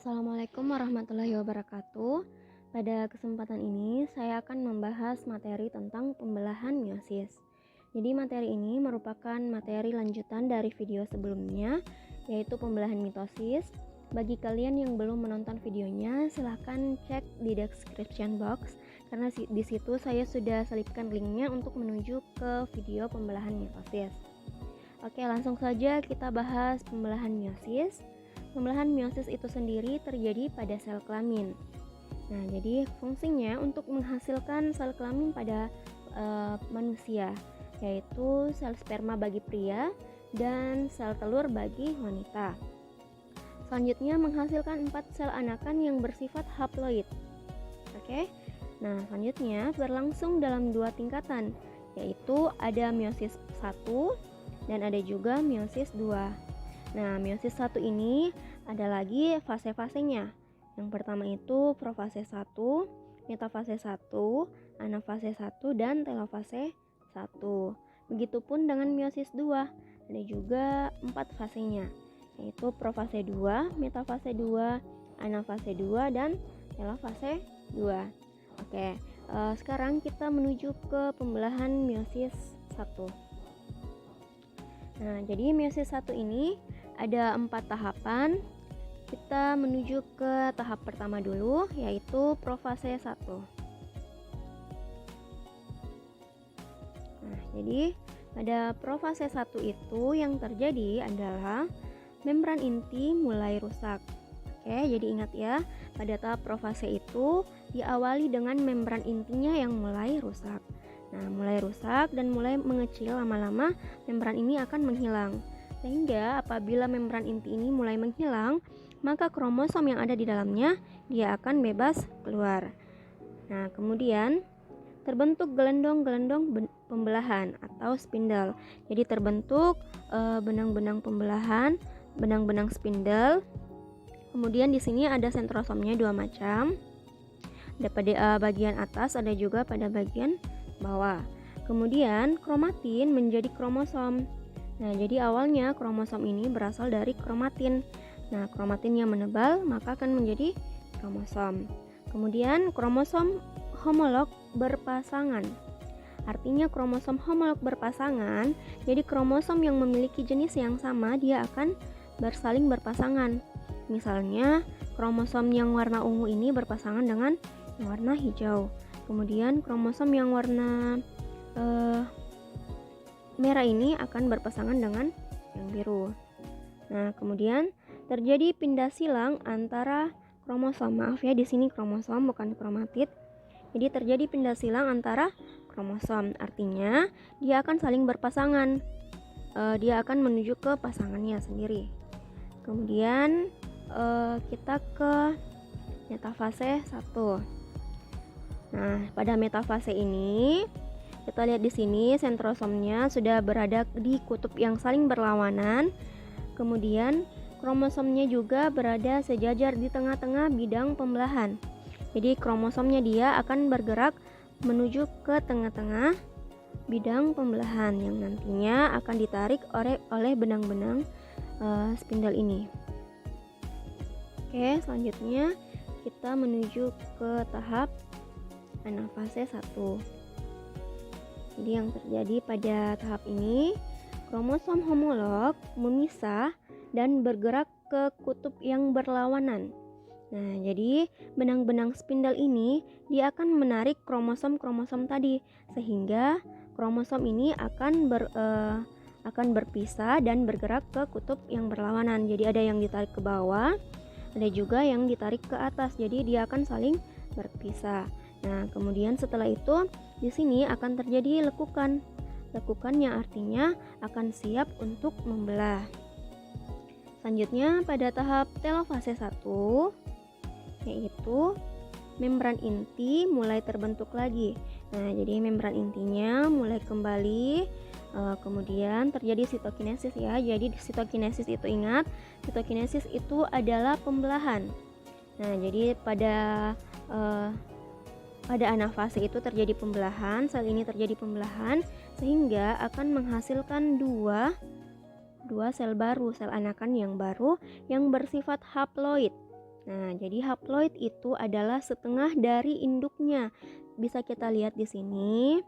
Assalamualaikum warahmatullahi wabarakatuh. Pada kesempatan ini saya akan membahas materi tentang pembelahan meiosis. Jadi materi ini merupakan materi lanjutan dari video sebelumnya, yaitu pembelahan mitosis. Bagi kalian yang belum menonton videonya, silahkan cek di description box karena di situ saya sudah selipkan linknya untuk menuju ke video pembelahan mitosis. Oke, langsung saja kita bahas pembelahan meiosis. Pembelahan meiosis itu sendiri terjadi pada sel kelamin. Nah, jadi fungsinya untuk menghasilkan sel kelamin pada manusia, yaitu sel sperma bagi pria dan sel telur bagi wanita. Selanjutnya menghasilkan 4 sel anakan yang bersifat haploid. Oke. Nah, selanjutnya berlangsung dalam 2 tingkatan, yaitu ada meiosis 1 dan ada juga meiosis 2. Nah, meiosis 1 ini ada lagi fase-fasenya. Yang pertama itu profase 1, metafase 1, anafase 1, dan telofase 1. Begitupun dengan meiosis 2, ada juga 4 fasenya, yaitu profase 2, metafase 2, anafase 2, dan telofase 2. Oke, sekarang kita menuju ke pembelahan meiosis 1. Nah, jadi meiosis 1 ini ada 4 tahapan. Kita menuju ke tahap pertama dulu, yaitu profase 1. Nah, jadi pada profase 1 itu yang terjadi adalah membran inti mulai rusak. Oke, jadi ingat ya, pada tahap profase itu diawali dengan membran intinya yang mulai rusak. Nah, mulai rusak dan mulai mengecil, lama-lama membran ini akan menghilang. Sehingga apabila membran inti ini mulai menghilang, maka kromosom yang ada di dalamnya dia akan bebas keluar. Nah, kemudian terbentuk gelendong-gelendong pembelahan atau spindle. Jadi terbentuk benang-benang pembelahan, benang-benang spindle. Kemudian di sini ada sentrosomnya 2 macam. Ada pada bagian atas, ada juga pada bagian bawah. Kemudian kromatin menjadi kromosom. Nah, jadi awalnya kromosom ini berasal dari kromatin. Nah, kromatin yang menebal maka akan menjadi kromosom. Kemudian kromosom homolog berpasangan. Artinya kromosom homolog berpasangan, jadi kromosom yang memiliki jenis yang sama dia akan bersaling berpasangan. Misalnya, kromosom yang warna ungu ini berpasangan dengan yang warna hijau. Kemudian kromosom yang warna merah ini akan berpasangan dengan yang biru. Nah, kemudian terjadi pindah silang antara kromosom. Maaf ya, di sini kromosom bukan kromatid. Jadi terjadi pindah silang antara kromosom. Artinya dia akan saling berpasangan. Dia akan menuju ke pasangannya sendiri. Kemudian kita ke metafase 1. Nah, pada metafase ini kita lihat di sini sentrosomnya sudah berada di kutub yang saling berlawanan. Kemudian kromosomnya juga berada sejajar di tengah-tengah bidang pembelahan. Jadi kromosomnya dia akan bergerak menuju ke tengah-tengah bidang pembelahan yang nantinya akan ditarik oleh benang-benang spindle ini. Oke, selanjutnya kita menuju ke tahap anafase 1. Jadi yang terjadi pada tahap ini, kromosom homolog memisah dan bergerak ke kutub yang berlawanan. Nah, jadi benang-benang spindle ini dia akan menarik kromosom-kromosom tadi, sehingga kromosom ini akan berpisah dan bergerak ke kutub yang berlawanan. Jadi ada yang ditarik ke bawah, ada juga yang ditarik ke atas. Jadi dia akan saling berpisah. Nah, kemudian setelah itu di sini akan terjadi lekukan. Lekukan yang artinya akan siap untuk membelah. Selanjutnya pada tahap telofase 1, yaitu membran inti mulai terbentuk lagi. Nah, jadi membran intinya mulai kembali, kemudian terjadi sitokinesis ya. Jadi sitokinesis itu ingat, sitokinesis itu adalah pembelahan. Nah, jadi pada anafase itu terjadi pembelahan, sel ini terjadi pembelahan sehingga akan menghasilkan dua sel baru, sel anakan yang baru yang bersifat haploid. Nah, jadi haploid itu adalah setengah dari induknya. Bisa kita lihat di sini.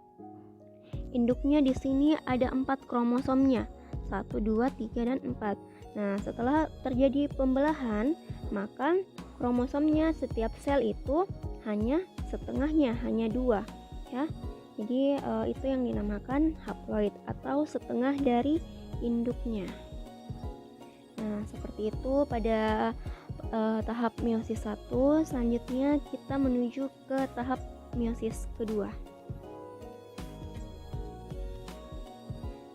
Induknya di sini ada 4 kromosomnya. 1, 2, 3, dan 4. Nah, setelah terjadi pembelahan, maka kromosomnya setiap sel itu hanya setengahnya, hanya 2, ya. Jadi itu yang dinamakan haploid atau setengah dari induknya. Nah, seperti itu pada tahap meiosis 1. Selanjutnya kita menuju ke tahap meiosis kedua.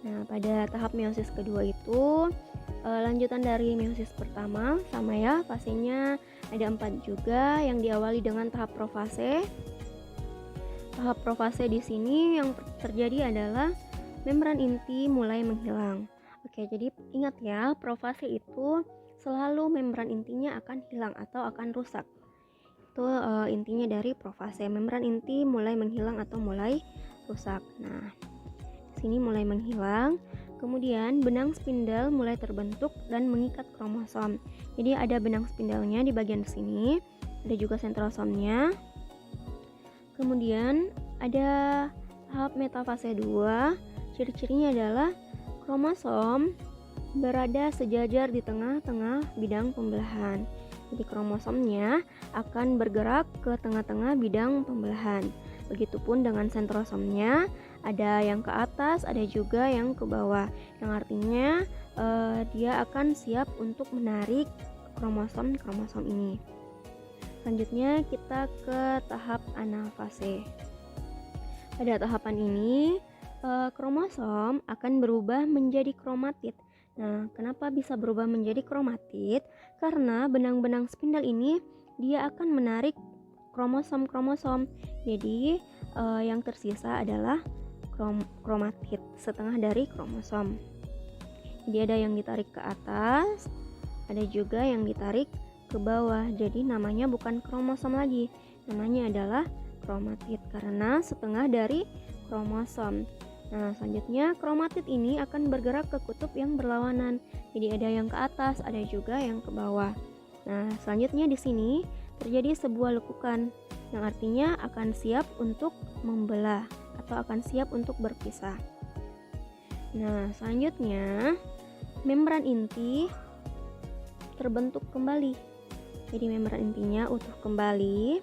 Nah, pada tahap meiosis kedua itu lanjutan dari meiosis pertama, sama ya, fasenya ada 4 juga yang diawali dengan tahap profase. Tahap profase di sini yang terjadi adalah membran inti mulai menghilang. Oke, jadi ingat ya, profase itu selalu membran intinya akan hilang atau akan rusak. Itu intinya dari profase, membran inti mulai menghilang atau mulai rusak. Nah, sini mulai menghilang, kemudian benang spindel mulai terbentuk dan mengikat kromosom. Jadi ada benang spindelnya di bagian sini, ada juga sentrosomnya. Kemudian ada tahap metafase 2. Ciri-cirinya adalah kromosom berada sejajar di tengah-tengah bidang pembelahan. Jadi kromosomnya akan bergerak ke tengah-tengah bidang pembelahan. Begitupun dengan sentrosomnya, ada yang ke atas, ada juga yang ke bawah. Yang artinya dia akan siap untuk menarik kromosom-kromosom ini. Selanjutnya kita ke tahap anafase. Pada tahapan ini kromosom akan berubah menjadi kromatid. Nah, kenapa bisa berubah menjadi kromatid? Karena benang-benang spindel ini dia akan menarik kromosom-kromosom. Jadi yang tersisa adalah kromatid, setengah dari kromosom. Jadi ada yang ditarik ke atas, ada juga yang ditarik ke bawah. Jadi namanya bukan kromosom lagi, namanya adalah kromatid karena setengah dari kromosom. Nah, selanjutnya kromatid ini akan bergerak ke kutub yang berlawanan. Jadi ada yang ke atas, ada juga yang ke bawah. Nah, selanjutnya di sini terjadi sebuah lekukan yang artinya akan siap untuk membelah atau akan siap untuk berpisah. Nah, selanjutnya membran inti terbentuk kembali. Jadi membran intinya utuh kembali.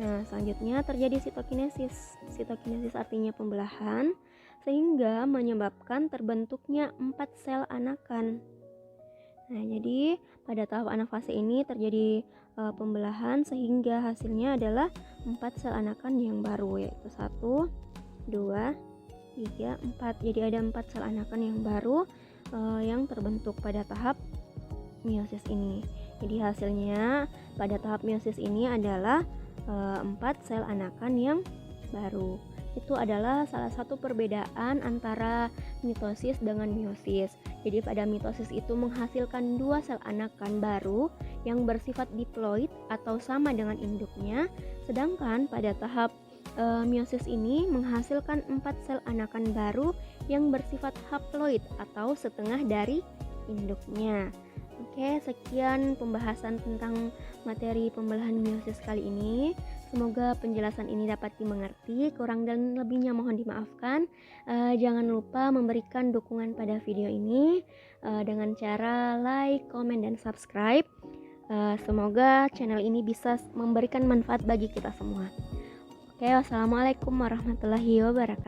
Nah, selanjutnya terjadi sitokinesis. Sitokinesis artinya pembelahan, sehingga menyebabkan terbentuknya 4 sel anakan. Nah, jadi pada tahap anafase ini terjadi pembelahan sehingga hasilnya adalah 4 sel anakan yang baru, yaitu 1, 2, 3, 4. Jadi ada 4 sel anakan yang baru yang terbentuk pada tahap meiosis ini. Jadi hasilnya pada tahap meiosis ini adalah 4 sel anakan yang baru. Itu adalah salah satu perbedaan antara mitosis dengan meiosis. Jadi pada mitosis itu menghasilkan 2 sel anakan baru yang bersifat diploid atau sama dengan induknya, sedangkan pada tahap meiosis ini menghasilkan 4 sel anakan baru yang bersifat haploid atau setengah dari induknya. Oke, sekian pembahasan tentang materi pembelahan meiosis kali ini. Semoga penjelasan ini dapat dimengerti, kurang dan lebihnya mohon dimaafkan. Jangan lupa memberikan dukungan pada video ini dengan cara like, komen, dan subscribe. Semoga channel ini bisa memberikan manfaat bagi kita semua. Oke, wassalamualaikum warahmatullahi wabarakatuh.